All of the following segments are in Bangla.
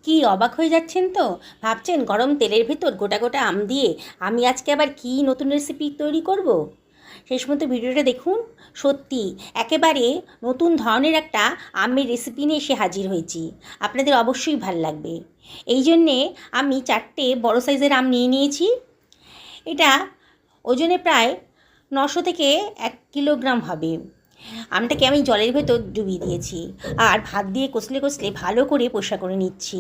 কি অবাক হয়ে যাচ্ছেন তো? ভাবছেন গরম তেলের ভেতর গোটা গোটা আম দিয়ে আমি আজকে আবার কি নতুন রেসিপি তৈরি করব? শেষ পর্যন্ত ভিডিওটা দেখুন। সত্যি একেবারে নতুন ধরনের একটা আমের রেসিপি নিয়ে এসে হাজির হয়েছি। আপনাদের অবশ্যই ভাল লাগবে। এই জন্যে আমি 4টে বড় সাইজের আম নিয়ে নিয়েছি। এটা ওজনে প্রায় 900 থেকে 1 কিলোগ্রাম হবে। আমটাকে আমি জলের ভেতর ডুবিয়ে দিয়েছি আর ভাত দিয়ে কষলে কষলে ভালো করে পরিষ্কার করে নিচ্ছি।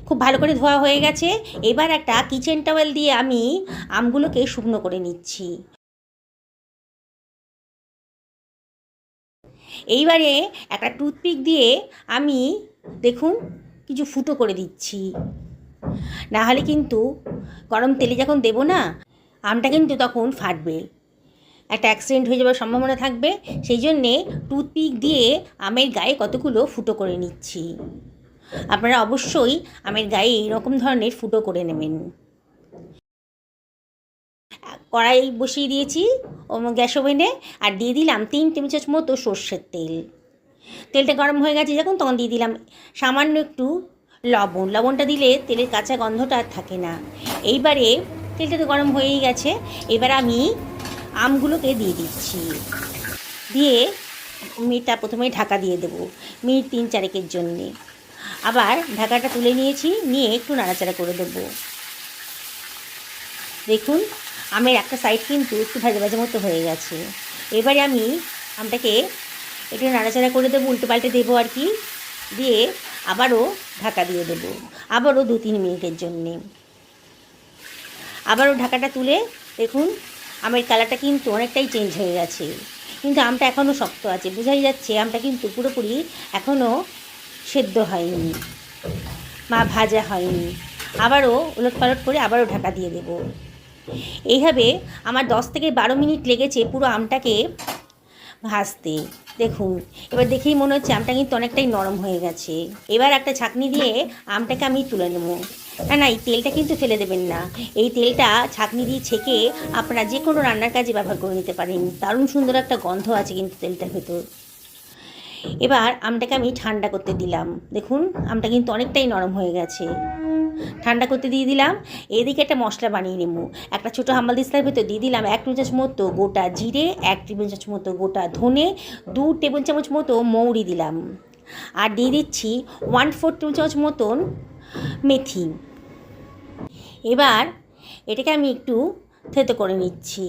খুব ভালো করে ধোয়া হয়ে গেছে। এবার একটা কিচেন টাওয়েল দিয়ে আমি আমগুলোকে শুকনো করে নিচ্ছি। এইবারে একটা টুথপিক দিয়ে আমি দেখুন কিছু ফুটো করে দিচ্ছি, না হলে কিন্তু গরম তেলে যখন দেবো না আমটা কিন্তু তখন ফাটবে, একটা অ্যাক্সিডেন্ট হয়ে যাওয়ার সম্ভাবনা থাকবে। সেই জন্যে টুথপিক দিয়ে আমের গায়ে কতগুলো ফুটো করে নিচ্ছি। আপনারা অবশ্যই আমের গায়ে এইরকম ধরনের ফুটো করে নেবেন। কড়াই বসিয়ে দিয়েছি গ্যাস ওভেনে, আর দিয়ে দিলাম 3 টেবিল চামচ মতো সর্ষের তেল। তেলটা গরম হয়ে গেছে যখন, তখন দিয়ে দিলাম সামান্য একটু লবণ। লবণটা দিলে তেলের কাঁচা গন্ধটা আর থাকে না। এইবারে তেলটা তো গরম হয়েই গেছে, এবার আমি আমগুলোকে দিয়ে দিচ্ছি। দিয়ে মিনিটটা প্রথমে ঢাকা দিয়ে দেবো মিনিট 3-4 জন্যে। আবার ঢাকাটা তুলে নিয়েছি, নিয়ে একটু নাড়াচাড়া করে দেবো। দেখুন আমের একটা সাইড কিন্তু একটু ভাজা ভাজা মতো হয়ে গেছে। এবারে আমি আমটাকে একটু নাড়াচাড়া করে দেবো, উল্টে পাল্টে দেবো আর কি। দিয়ে আবারও ঢাকা দিয়ে দেবো, আবারও 2-3 মিনিটের জন্যে। আবারও ঢাকাটা তুলে দেখুন আমের কালারটা কিন্তু অনেকটাই চেঞ্জ হয়ে গেছে, কিন্তু আমটা এখনও শক্ত আছে, বোঝাই যাচ্ছে আমটা কিন্তু পুরোপুরি এখনও সেদ্ধ হয়নি বা ভাজা হয়নি। আবারও উলটপালট করে আবারও ঢাকা দিয়ে দেব। এইভাবে আমার 10 থেকে 12 মিনিট লেগেছে পুরো আমটাকে ভাজতে। দেখুন এবার দেখেই মনে হচ্ছে আমটা কিন্তু অনেকটাই নরম হয়ে গেছে। এবার একটা ছাঁকনি দিয়ে আমটাকে আমি তুলে নেব। না, এই তেলটা কিন্তু ফেলে দেবেন না। এই তেলটা ছাঁকনি দিয়ে ছেঁকে আপনারা যে কোনো রান্নার কাজে ব্যবহার করে নিতে পারেন। দারুণ সুন্দর একটা গন্ধ আছে কিন্তু তেলটার ভেতর। এবার আমটাকে আমি ঠান্ডা করতে দিলাম। দেখুন আমটা কিন্তু অনেকটাই নরম হয়ে গেছে, ঠান্ডা করতে দিয়ে দিলাম। এদিকে একটা মশলা বানিয়ে নেব। একটা ছোটো হামাল দিস্তার ভেতর দিয়ে দিলাম 1 টেবিল চামচ মতো গোটা জিরে, 1 টেবিল চামচ মতো গোটা ধনে, 2 টেবিল চামচ মতো মৌরি দিলাম, আর দিয়ে দিচ্ছি 1/4 টেবিল চামচ মতন মেথি। এবার এটাকে আমি একটু থেতো করে নিচ্ছি।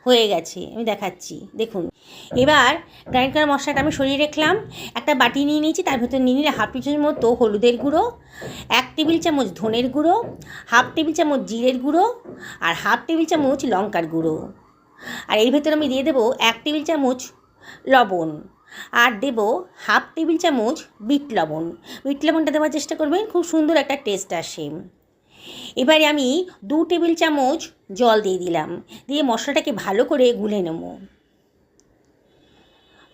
হয়ে গেছে, আমি দেখাচ্ছি দেখুন। এবার গ্রাইন্ড করা মশলাটা আমি সরিয়ে রাখলাম। একটা বাটি নিয়ে নিয়েছি, তার ভেতর নিয়ে নিলে 1/2 টেবিল চামচ মতো হলুদের গুঁড়ো, 1 টেবিল চামচ ধনের গুঁড়ো, 1/2 টেবিল চামচ জিরের গুঁড়ো, আর 1/2 টেবিল চামচ লঙ্কার গুঁড়ো। আর এর ভেতর আমি দিয়ে দেবো 1 টেবিল চামচ লবণ, আর দেবো 1/2 টেবিল চামচ বিট লবণ। বিট লবণটা দেওয়ার চেষ্টা করবেন, খুব সুন্দর একটা টেস্ট আসে। এবারে আমি 2 টেবিল চামচ জল দিয়ে দিলাম, দিয়ে মশলাটাকে ভালো করে গুলে নেব।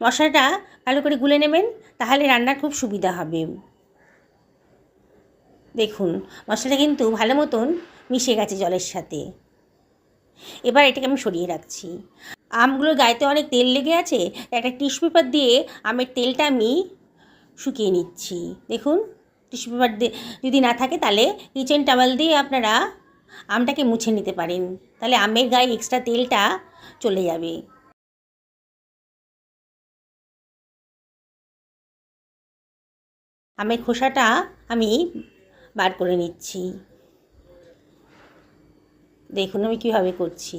মশলাটা ভালো করে গুলে নেবেন, তাহলে রান্নার খুব সুবিধা হবে। দেখুন মশলাটা কিন্তু ভালো মতন মিশে গেছে জলের সাথে। এবার এটাকে আমি সরিয়ে রাখছি। আমগুলোর গায়েতে অনেক তেল লেগে আছে, একটা টিস্যু পেপার দিয়ে আমের তেলটা আমি শুকিয়ে নিচ্ছি। দেখুন টিস্যু পেপার দিয়ে যদি না থাকে তাহলে কিচেন টাওয়েল দিয়ে আপনারা আমটাকে মুছে নিতে পারেন, তাহলে আমের গায়ে এক্সট্রা তেলটা চলে যাবে। আমের খোসাটা আমি বার করে নিচ্ছি। দেখুন আমি কীভাবে করছি।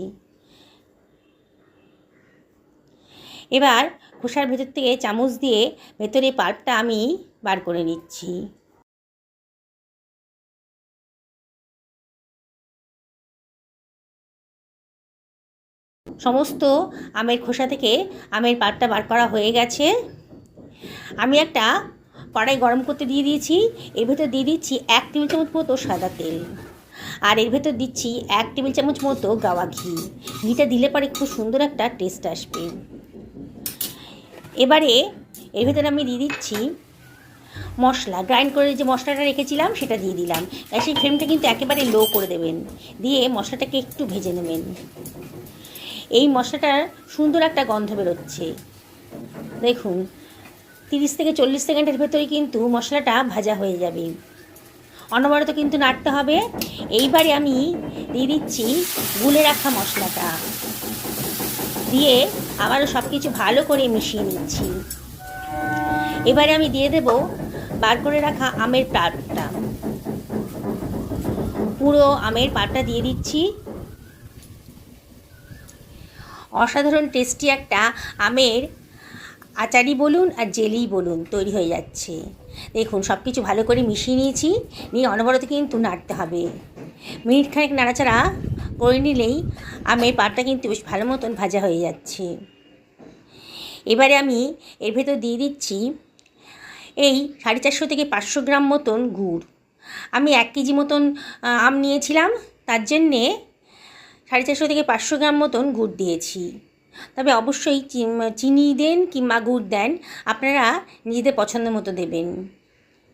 এবার খোসার ভেতর থেকে চামচ দিয়ে ভেতরে পাল্পটা আমি বার করে নিচ্ছি। সমস্ত আমের খোসা থেকে আমের পাল্পটা বার করা হয়ে গেছে। আমি একটা কড়াই গরম করতে দিয়ে দিয়েছি। এর ভেতর দিয়ে দিচ্ছি 1 টেবিল চামচ মতো সাদা তেল, আর এর ভেতর দিচ্ছি 1 টেবিল চামচ মতো গাওয়া ঘি। ঘিটা দিলে পরে খুব সুন্দর একটা টেস্ট আসবে। এবারে এর ভেতরে আমি দিয়ে দিচ্ছি মশলা গ্রাইন্ড করে যে মশলাটা রেখেছিলাম সেটা দিয়ে দিলাম। গ্যাসের ফ্লেমটা কিন্তু একেবারে লো করে দেবেন, দিয়ে মশলাটাকে একটু ভেজে নেবেন। এই মশলাটার সুন্দর একটা গন্ধ বেরোচ্ছে। দেখুন 30 থেকে 40 সেকেন্ডের ভেতরে কিন্তু মশলাটা ভাজা হয়ে যাবে। অনবরত কিন্তু নাড়তে হবে। এইবারে আমি দিয়ে দিচ্ছি গুলে রাখা মশলাটা, দিয়ে আবারও সব কিছু ভালো করে মিশিয়ে নিচ্ছি। এবারে আমি দিয়ে দেব বার করে রাখা আমের পাল্পটা, পুরো আমের পাল্পটা দিয়ে দিচ্ছি। অসাধারণ টেস্টি একটা আমের আচারই বলুন আর জেলি বলুন তৈরি হয়ে যাচ্ছে। দেখুন সব কিছু ভালো করে মিশিয়ে নিয়েছি, নিয়ে অনবরত কিন্তু নাড়তে হবে। মিনিট খানেক নাড়াচাড়া করে নিলেই আমের পাল্পটা কিন্তু বেশ ভালো মতন ভাজা হয়ে যাচ্ছে। এবারে আমি এর ভেতর দিয়ে দিচ্ছি এই 450 থেকে 500 গ্রাম মতন গুড়। আমি 1 কেজি মতন আম নিয়েছিলাম, তার জন্যে 450 থেকে 500 গ্রাম মতন গুড় দিয়েছি। তবে অবশ্যই চিনি দেন কিংবা গুড় দেন, আপনারা নিজেদের পছন্দ মতো দেবেন।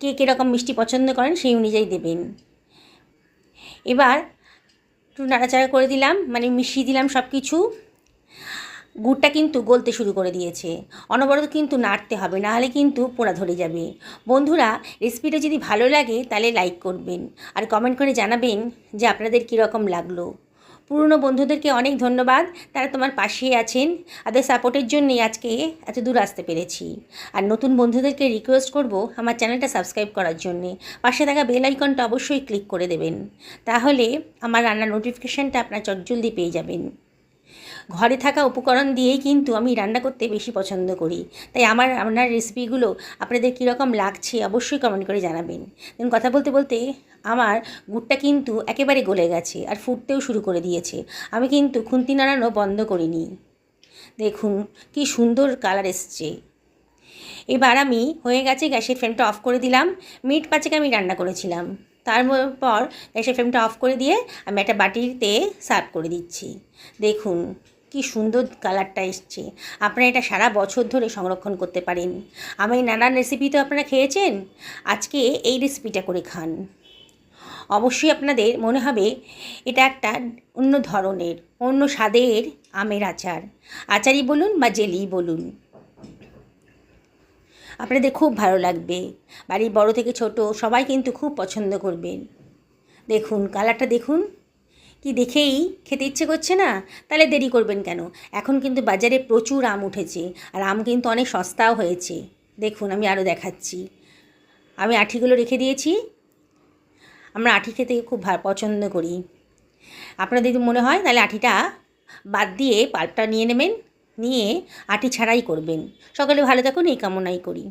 কে কীরকম মিষ্টি পছন্দ করেন সেই অনুযায়ী দেবেন। এবার একটু নাড়াচাড়া করে দিলাম, মানে মিশিয়ে দিলাম সব কিছু। গুড়টা কিন্তু গলতে শুরু করে দিয়েছে, অনবরত কিন্তু নাড়তে হবে, নাহলে কিন্তু পোড়া ধরে যাবে। বন্ধুরা, রেসিপিটা যদি ভালো লাগে তাহলে লাইক করবেন আর কমেন্ট করে জানাবেন যে আপনাদের কীরকম লাগলো। পুরনো বন্ধুদেরকে অনেক ধন্যবাদ, তারা তোমার পাশেই আছেন। তাদের সাপোর্টের জন্যই আজকে এত দূর আসতে পেরেছি। আর নতুন বন্ধুদেরকে রিকোয়েস্ট করব আমার চ্যানেলটা সাবস্ক্রাইব করার জন্যে। পাশে থাকা বেল আইকনটা অবশ্যই ক্লিক করে দেবেন, তাহলে আমার রান্নার নোটিফিকেশানটা আপনার চটজলদি পেয়ে যাবেন। ঘরে থাকা উপকরণ দিয়েই কিন্তু আমি রান্না করতে বেশি পছন্দ করি, তাই আমার রান্নার রেসিপিগুলো আপনাদের কীরকম লাগছে অবশ্যই কমেন্ট করে জানাবেন। দেখুন কথা বলতে বলতে আমার গুড়টা কিন্তু একেবারে গলে গেছে আর ফুটতেও শুরু করে দিয়েছে। আমি কিন্তু খুন্তি নাড়ানো বন্ধ করিনি। দেখুন কি সুন্দর কালার এসছে। এবার আমি হয়ে গেছে, গ্যাসের ফ্লেমটা অফ করে দিলাম। মিনিট 5 আমি রান্না করেছিলাম। তারপর গ্যাসের ফ্লেমটা অফ করে দিয়ে আমি একটা বাটিতে সার্ভ করে দিচ্ছি। দেখুন কি সুন্দর কালারটা এসছে। আপনারা এটা সারা বছর ধরে সংরক্ষণ করতে পারেন। আমি নানান রেসিপি তো আপনারা খেয়েছেন, আজকে এই রেসিপিটা করে খান। অবশ্যই আপনাদের মনে হবে এটা একটা অন্য ধরনের, অন্য স্বাদের আমের আচারই বলুন বা জেলি বলুন, আপনাদের খুব ভালো লাগবে। বাড়ির বড় থেকে ছোট সবাই কিন্তু খুব পছন্দ করবেন। দেখুন কালারটা দেখুন, কি দেখেই খেতে ইচ্ছে করছে না? তাহলে দেরি করবেন কেন? এখন কিন্তু বাজারে প্রচুর আম উঠেছে, আর আম কিন্তু অনেক সস্তাও হয়েছে। দেখুন আমি আরও দেখাচ্ছি। আমি আঠিগুলো রেখে দিয়েছি। আমরা আঠি খেতে খুব পছন্দ করি। আপনাদের যদি মনে হয় তাহলে আঠিটা বাদ দিয়ে পাল্পটা নিয়ে নেবেন, নিয়ে আঠি ছাড়াই করবেন। সকলে ভালো থাকুন এই কামনাই করি।